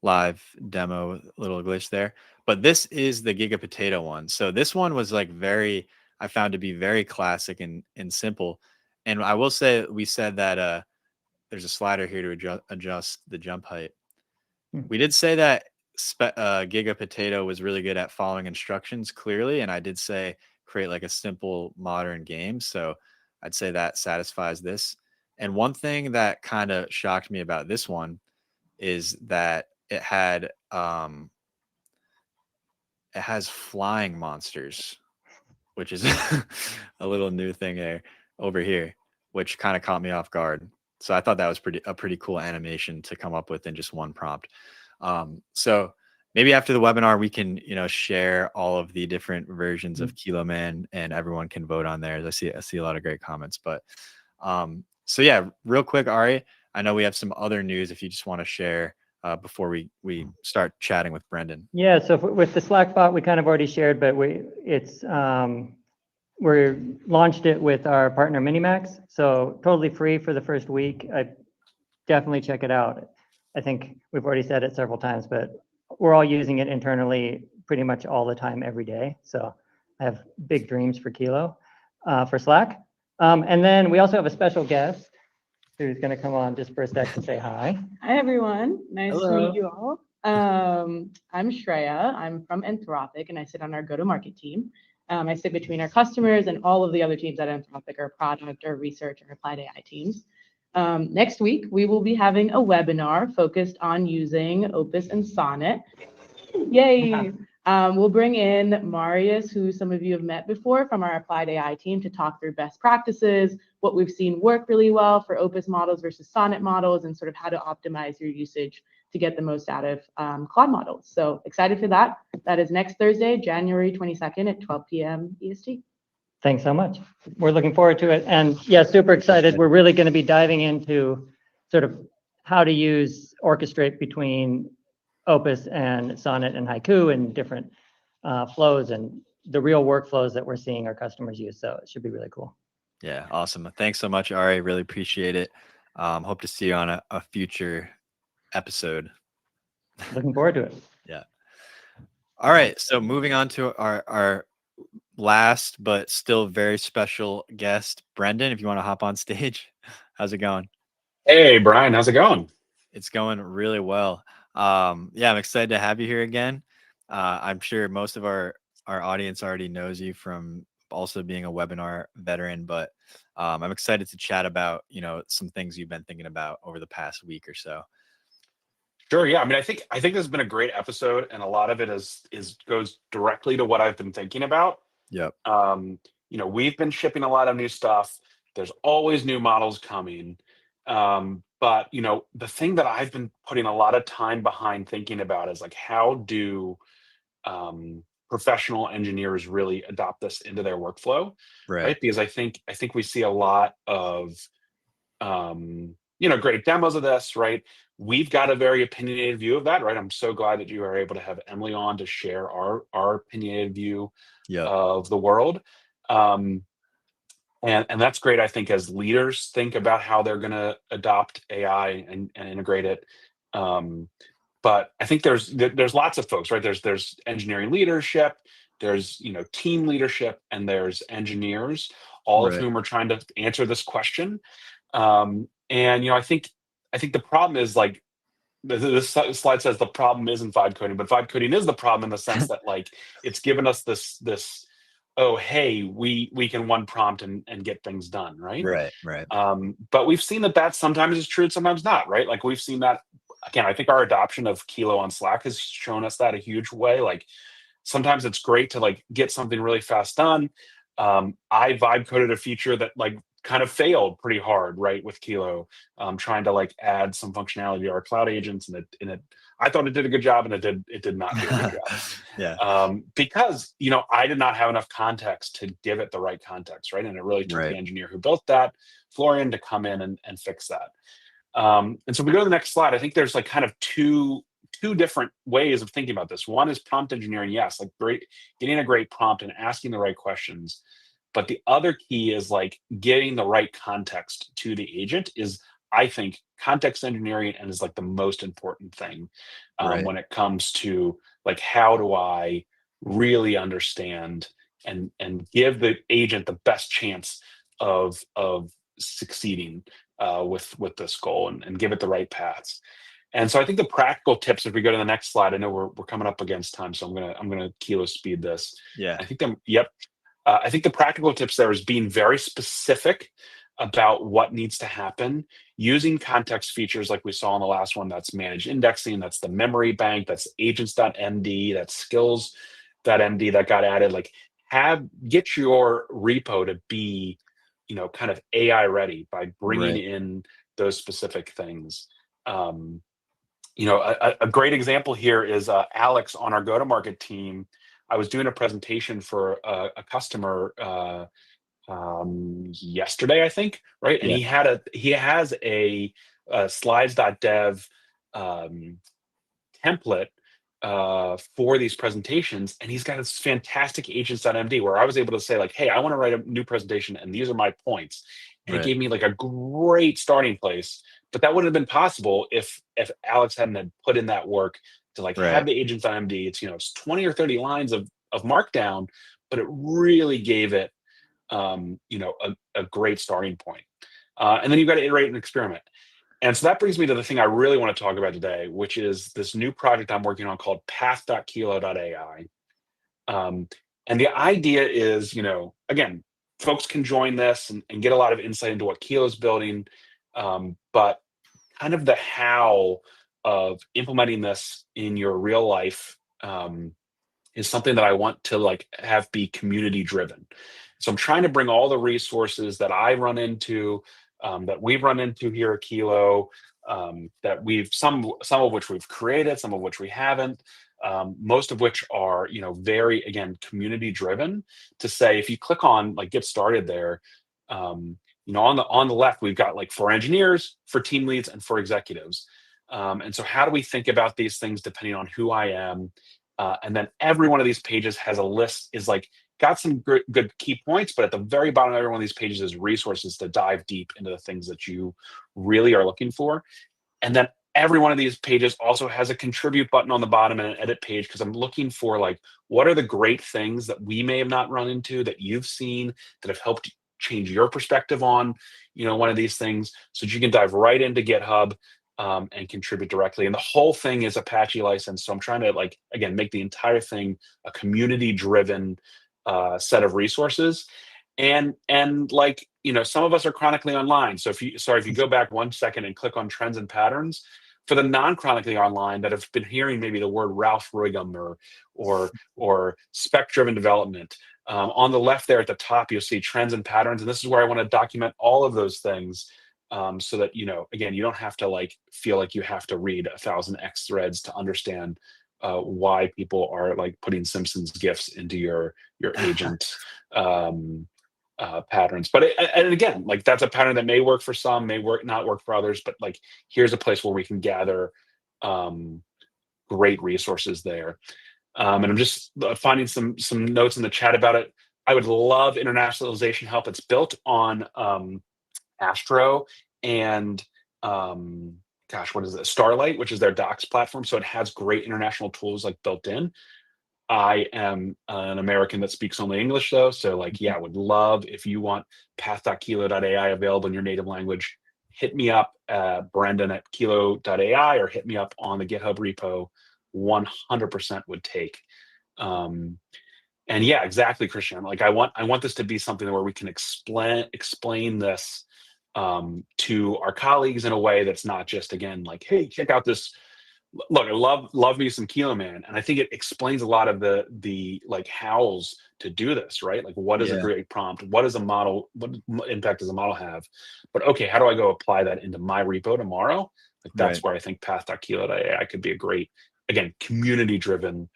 Live demo, little glitch there. But this is the Giga Potato one. So this one was like I found to be very classic and simple. And I will say, we said that there's a slider here to adjust the jump height. We did say that Giga Potato was really good at following instructions clearly. And I did say create like a simple modern game. So I'd say that satisfies this. And one thing that kind of shocked me about this one is that it has flying monsters, which is a little new thing over here, which kind of caught me off guard. So I thought that was a pretty cool animation to come up with in just one prompt. So maybe after the webinar, we can, share all of the different versions of Kilo Man, and everyone can vote on there. I see a lot of great comments, but so yeah, real quick, Ari, I know we have some other news if you just want to share before we start chatting with Brendan. Yeah, so with the Slack bot, we kind of already shared, but we launched it with our partner Minimax, so totally free for the first week. I definitely check it out. I think we've already said it several times, but we're all using it internally pretty much all the time, every day. So I have big dreams for Kilo, for Slack. And then we also have a special guest who's going to come on just for a sec to say hi. Hi, everyone. Nice Hello. to meet you all. I'm Shreya. I'm from Anthropic, and I sit on our go-to-market team. I sit between our customers and all of the other teams at Anthropic, our product, our research, our applied AI teams. Next week, we will be having a webinar focused on using Opus and Sonnet. Yay! We'll bring in Marius, who some of you have met before from our applied AI team, to talk through best practices, what we've seen work really well for Opus models versus Sonnet models, and sort of how to optimize your usage to get the most out of Claude models. So excited for that. That is next Thursday, January 22nd at 12 p.m. EST. Thanks so much. We're looking forward to it. And yeah, super excited. We're really going to be diving into sort of how to orchestrate between Opus and Sonnet and Haiku and different flows and the real workflows that we're seeing our customers use. So it should be really cool. Yeah, awesome. Thanks so much, Ari. Really appreciate it. Hope to see you on a future episode. Looking forward to it. Yeah. All right. So moving on to our last but still very special guest, Brendan, if you want to hop on stage. How's it going? Hey, Brian, how's it going? It's going really well. Yeah, I'm excited to have you here again. I'm sure most of our audience already knows you from also being a webinar veteran, but I'm excited to chat about, some things you've been thinking about over the past week or so. Sure. Yeah. I mean, I think this has been a great episode, and a lot of it goes directly to what I've been thinking about. Yep. We've been shipping a lot of new stuff. There's always new models coming. But the thing that I've been putting a lot of time behind thinking about is like, how do professional engineers really adopt this into their workflow? Right. Because I think we see a lot of great demos of this, right? We've got a very opinionated view of that, right? I'm so glad that you are able to have Emilie on to share our opinionated view of the world. And that's great, I think, as leaders think about how they're going to adopt AI and integrate it. But I think there's lots of folks, right? There's engineering leadership, there's team leadership, and there's engineers, all of whom are trying to answer this question. And I think the problem is, like, this slide says the problem isn't vibe coding, but vibe coding is the problem in the sense that, like, it's given us this oh, hey, we can one prompt and get things done, right? Right. But we've seen that sometimes is true and sometimes not, right? Like, we've seen that, again, I think our adoption of Kilo on Slack has shown us that a huge way. Like, sometimes it's great to, like, get something really fast done. I vibe coded a feature that, like, kind of failed pretty hard, right, with Kilo, trying to, like, add some functionality to our cloud agents, and it I thought it did a good job, and it did not do a good job. Yeah. Because I did not have enough context to give it the right context, right? And it really took the engineer who built that, Florian, to come in and fix that. And so we go to the next slide. I think there's, like, kind of two different ways of thinking about this. One is prompt engineering, yes, like getting a great prompt and asking the right questions. But the other key is, like, getting the right context to the agent is, I think, context engineering, and is, like, the most important thing when it comes to, like, how do I really understand and give the agent the best chance of succeeding with this goal, and give it the right paths. And so I think the practical tips, if we go to the next slide, I know we're coming up against time, so I'm gonna kilo speed this. Yeah. I think I think the practical tips there is being very specific about what needs to happen, using context features like we saw in the last one. That's managed indexing, that's the memory bank, that's agents.md, that's skills.md that got added. Like, get your repo to be, kind of AI ready by bringing in those specific things. a great example here is Alex on our go-to-market team. I was doing a presentation for a customer yesterday, I think, right? And Yeah. he has a slides.dev template for these presentations, and he's got this fantastic agents.md where I was able to say like, hey, I want to write a new presentation and these are my points, and it gave me like a great starting place. But that wouldn't have been possible if Alex hadn't had put in that work to like have Right. the agents.md. It's 20 or 30 lines of markdown, but it really gave it a great starting point. And then you've got to iterate and experiment. And so that brings me to the thing I really want to talk about today, which is this new project I'm working on called path.kilo.ai. And the idea is, again, folks can join this and get a lot of insight into what Kilo's building, but kind of the how of implementing this in your real life is something that I want to like have be community driven. So I'm trying to bring all the resources that I run into, that we've run into here at Kilo, that we've some of which we've created, some of which we haven't, most of which are very again community driven. To say if you click on like get started there, on the left we've got like for engineers, for team leads, and for executives. And so how do we think about these things depending on who I am? And then every one of these pages has a list, is like got some good key points, but at the very bottom of every one of these pages is resources to dive deep into the things that you really are looking for. And then every one of these pages also has a contribute button on the bottom and an edit page, because I'm looking for like, what are the great things that we may have not run into that you've seen that have helped change your perspective on, one of these things, so that you can dive right into GitHub and contribute directly. And the whole thing is Apache license. So I'm trying to like, again, make the entire thing a community driven set of resources. And like, some of us are chronically online. So if you go back 1 second and click on trends and patterns, for the non-chronically online that have been hearing maybe the word Ralph Riggum or spec-driven development, on the left there at the top, you'll see trends and patterns. And this is where I want to document all of those things, so that, again, you don't have to like feel like you have to read 1,000 X threads to understand why people are like putting Simpsons GIFs into your agent patterns. But and again, like that's a pattern that may work for some, may not work for others. But like, here's a place where we can gather great resources there. And I'm just finding some notes in the chat about it. I would love internationalization help. It's built on Astro and what is it? Starlight, which is their docs platform. So it has great international tools like built in. I am an American that speaks only English though. So like, yeah, I would love if you want path.kilo.ai available in your native language, hit me up Brendan at kilo.ai, or hit me up on the GitHub repo. 100% would take. And yeah, exactly, Christian. Like I want this to be something where we can explain this to our colleagues in a way that's not just, again, like, hey, check out this. Look, I love me some Kilo Man, and I think it explains a lot of the like hows to do this, right? Like, what is a great prompt? What is a model? What impact does a model have? But okay, how do I go apply that into my repo tomorrow? Like that's where I think path.kilo.ai could be a great, again, community-driven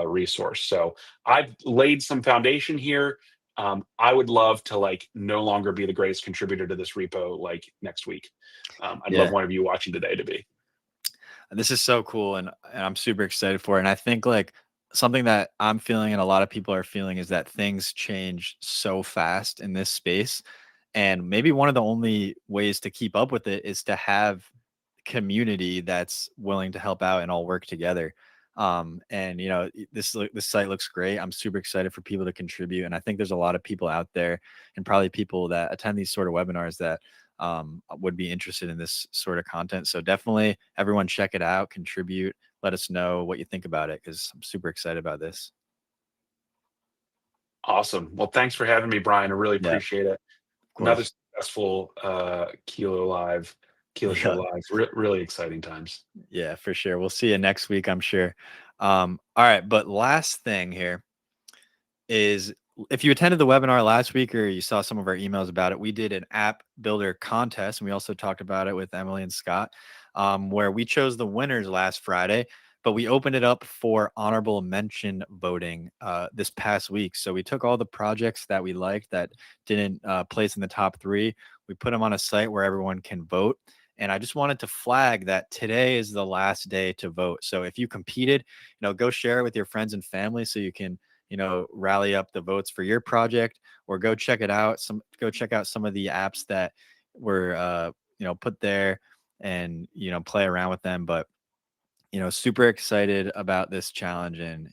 resource. So I've laid some foundation here. I would love to like no longer be the greatest contributor to this repo like next week. I'd love one of you watching today to be. This is so cool, and I'm super excited for it. And I think like something that I'm feeling and a lot of people are feeling is that things change so fast in this space. And maybe one of the only ways to keep up with it is to have community that's willing to help out and all work together. And this site looks great. I'm super excited for people to contribute, and I think there's a lot of people out there, and probably people that attend these sort of webinars that would be interested in this sort of content. So definitely everyone check it out, contribute, let us know what you think about it, because I'm super excited about this. Awesome. Well, thanks for having me, Brian. I really appreciate it. Another successful Kilo Show Live. Really exciting times. Yeah, for sure. We'll see you next week, I'm sure. All right, but last thing here is if you attended the webinar last week or you saw some of our emails about it, we did an app builder contest, and we also talked about it with Emilie and Scott, where we chose the winners last Friday, but we opened it up for honorable mention voting this past week. So we took all the projects that we liked that didn't place in the top 3. We put them on a site where everyone can vote. And I just wanted to flag that today is the last day to vote. So if you competed, go share it with your friends and family so you can, rally up the votes for your project, or go check it out. Go check out some of the apps that were, put there, and, play around with them. But, super excited about this challenge, and,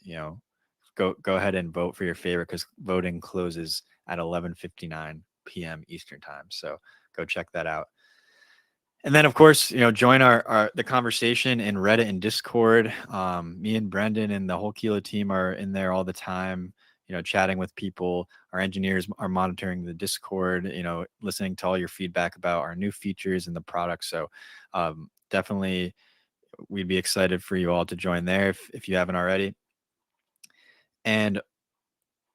go ahead and vote for your favorite, because voting closes at 11:59 p.m. Eastern time. So go check that out. And then, of course, join the conversation in Reddit and Discord. Me and Brendan and the whole Kilo team are in there all the time, chatting with people. Our engineers are monitoring the Discord, listening to all your feedback about our new features and the product. So definitely, we'd be excited for you all to join there if you haven't already. And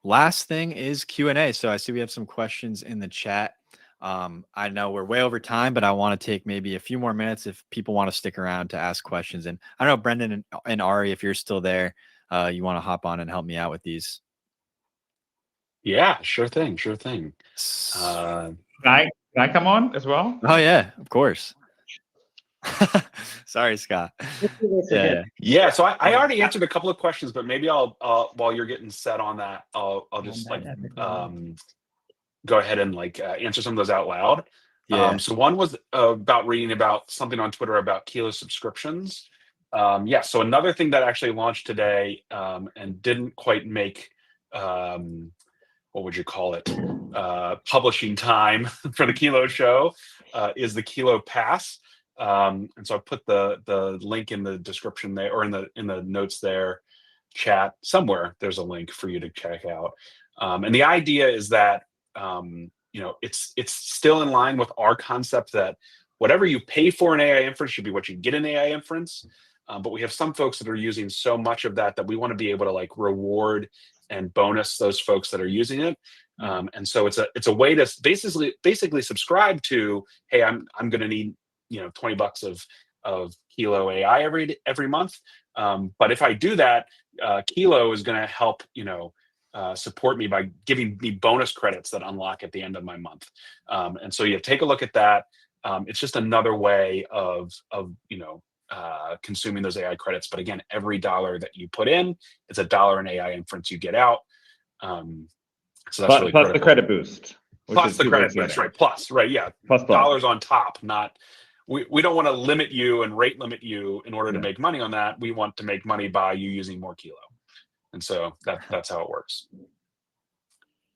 last thing is Q&A. So I see we have some questions in the chat. I know we're way over time, but I want to take maybe a few more minutes if people want to stick around to ask questions. And I don't know, Brendan and Ari, if you're still there, you want to hop on and help me out with these. Yeah, sure thing. Can I come on as well? Oh yeah, of course. Sorry, Scott. Yeah. So I already answered a couple of questions, but maybe I'll while you're getting set on that, I'll just go ahead and answer some of those out loud. Yeah. So one was about reading about something on Twitter about Kilo subscriptions. So another thing that actually launched today and didn't quite make what would you call it, publishing time for the Kilo show is the Kilo Pass. And so I put the link in the description there, or in the notes there, chat somewhere. There's a link for you to check out. And the idea is that it's still in line with our concept that whatever you pay for in AI inference should be what you get in AI inference. But we have some folks that are using so much of that we want to be able to reward and bonus those folks that are using it. And so it's a way to basically subscribe to, hey, I'm going to need $20 of Kilo AI every month. But if I do that, Kilo is going to help support me by giving me bonus credits that unlock at the end of my month. And so you take a look at that. It's just another way of consuming those AI credits. But again, every dollar that you put in, it's $1 in AI inference you get out. So that's really plus critical. the credit boost. Plus the credit boost, right? Plus, right? Yeah. Plus dollars on top. Not we don't want to limit you and rate limit you in order to make money on that. We want to make money by you using more Kilo. And so that's how it works.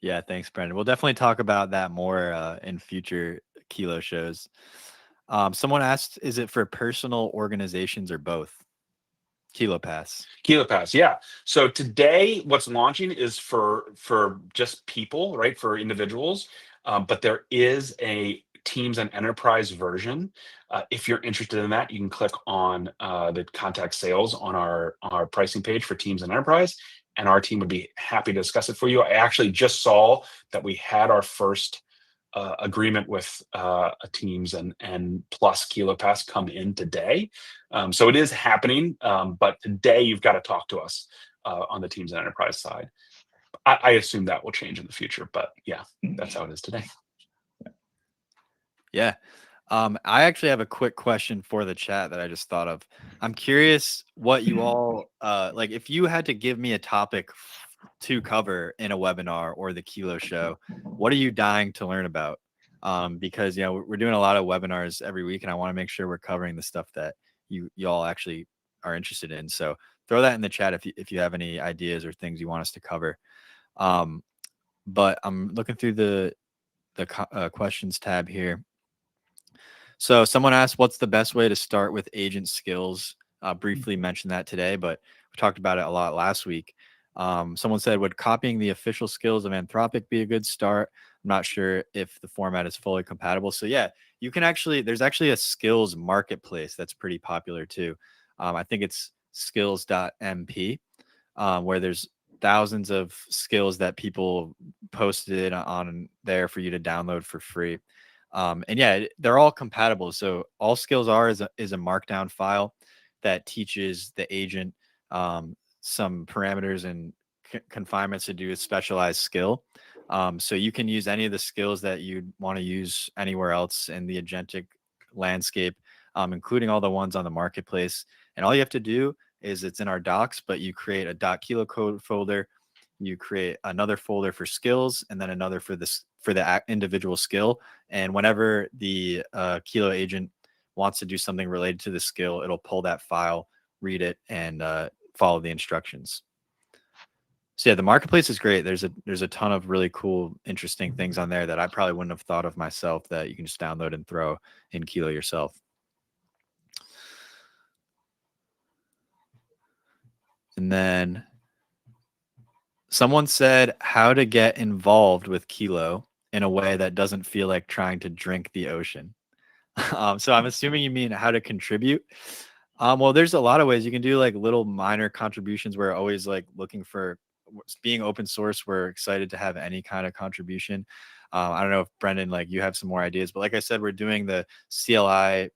Yeah, thanks, Brendan. We'll definitely talk about that more in future Kilo shows. Someone asked, is it for personal organizations or both? Kilo Pass, yeah. So today, what's launching is for just people, right? For individuals, but there is a Teams and Enterprise version. If you're interested in that, you can click on the contact sales on our pricing page for Teams and Enterprise, and our team would be happy to discuss it for you. I actually just saw that we had our first agreement with a Teams and plus Kilo Pass come in today. So it is happening, but today you've got to talk to us on the Teams and Enterprise side. I assume that will change in the future, but yeah, that's how it is today. Yeah. I actually have a quick question for the chat that I just thought of. I'm curious what you all if you had to give me a topic to cover in a webinar or the Kilo show, what are you dying to learn about? Because we're doing a lot of webinars every week, and I want to make sure we're covering the stuff that you all actually are interested in. So throw that in the chat if you have any ideas or things you want us to cover. But I'm looking through the questions tab here. So someone asked, what's the best way to start with agent skills? Briefly mentioned that today, but we talked about it a lot last week. Someone said, would copying the official skills of Anthropic be a good start? I'm not sure if the format is fully compatible. So yeah, you can there's actually a skills marketplace that's pretty popular too. I think it's skills.mp, where there's thousands of skills that people posted on there for you to download for free. And yeah, they're all compatible. So all skills are is a markdown file that teaches the agent some parameters and confinements to do a specialized skill. So you can use any of the skills that you'd want to use anywhere else in the agentic landscape, including all the ones on the marketplace. And all you have to do is it's in our docs, but you create a .kilocode folder, you create another folder for skills, and then another for this for the individual skill. And whenever the Kilo agent wants to do something related to the skill, it'll pull that file, read it, and follow the instructions. So yeah, the marketplace is great. There's a ton of really cool, interesting things on there that I probably wouldn't have thought of myself that you can just download and throw in Kilo yourself. And then someone said how to get involved with Kilo in a way that doesn't feel like trying to drink the ocean. So I'm assuming you mean how to contribute. Well, there's a lot of ways you can do, like little minor contributions. We're always like looking for being open source. We're excited to have any kind of contribution. I don't know if Brendan, like you have some more ideas, but like I said, we're doing the CLI,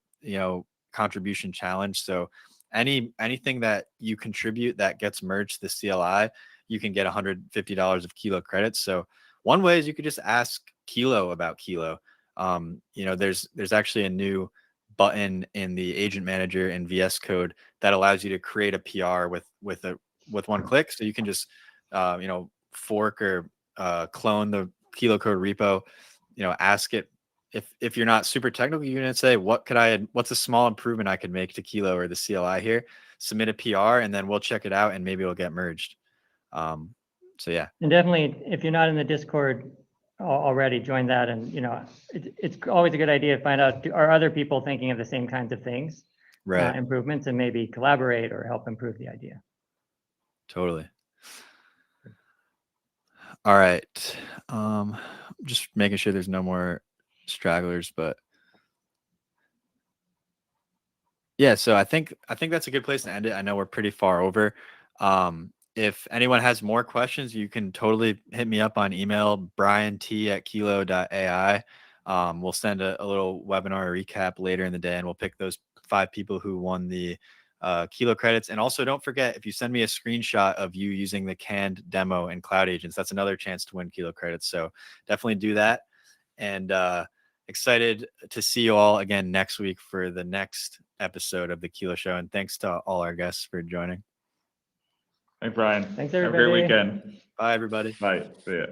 contribution challenge. So anything that you contribute that gets merged to the CLI, you can get $150 of Kilo credits. So one way is you could just ask Kilo about Kilo. There's actually a new button in the agent manager in VS Code that allows you to create a PR with one click. So you can just fork or clone the Kilo code repo. Ask it if you're not super technical, you're gonna say what's a small improvement I could make to Kilo or the CLI here. Submit a PR and then we'll check it out and maybe it'll get merged. So yeah. And definitely, if you're not in the Discord already, join that. And it's always a good idea to find out, are other people thinking of the same kinds of things, Right. improvements, and maybe collaborate or help improve the idea. Totally. All right. Just making sure there's no more stragglers, but yeah, so I think that's a good place to end it. I know we're pretty far over. If anyone has more questions, you can totally hit me up on email, briant@kilo.ai. We'll send a little webinar recap later in the day, and we'll pick those 5 people who won the Kilo credits. And also don't forget, if you send me a screenshot of you using the canned demo in Cloud Agents, that's another chance to win Kilo credits. So definitely do that. And excited to see you all again next week for the next episode of the Kilo Show. And thanks to all our guests for joining. Thanks, Brian. Thanks, Have a everybody. great weekend. Bye, everybody. Bye. See ya.